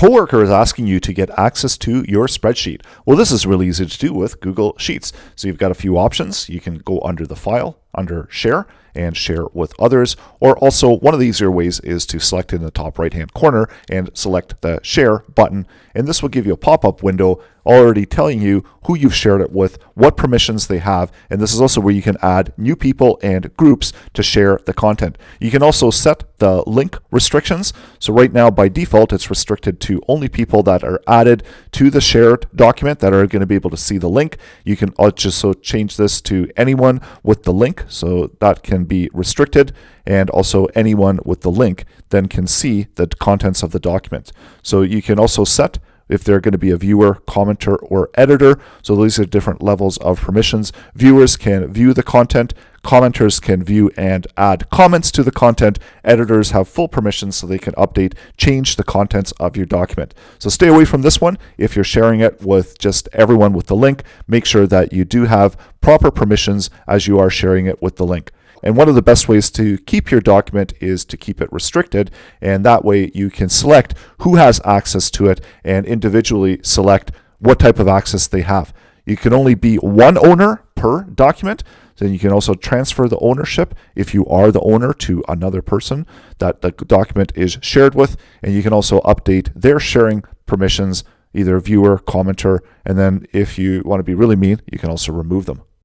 coworker is asking you to get access to your spreadsheet. Well, this is really easy to do with Google Sheets. So you've got a few options. You can go under the file, under share, and share with others. Or also, one of the easier ways is to select in the top right-hand corner and select the share button. And this will give you a pop-up window already telling you who you've shared it with, what permissions they have, and this is also where you can add new people and groups to share the content. You can also set the link restrictions. So right now, by default, it's restricted to only people that are added to the shared document that are going to be able to see the link. You can also change this to anyone with the link, so that can be restricted, and also anyone with the link then can see the contents of the document. So you can also set if they're going to be a viewer, commenter, or editor. So these are different levels of permissions. Viewers can view the content. Commenters can view and add comments to the content. Editors have full permissions so they can update, change the contents of your document. So stay away from this one. If you're sharing it with just everyone with the link, make sure that you do have proper permissions as you are sharing it with the link. And one of the best ways to keep your document is to keep it restricted, and that way you can select who has access to it and individually select what type of access they have. You can only be one owner per document. Then you can also transfer the ownership if you are the owner to another person that the document is shared with, and you can also update their sharing permissions, either viewer, commenter, and then if you want to be really mean, you can also remove them.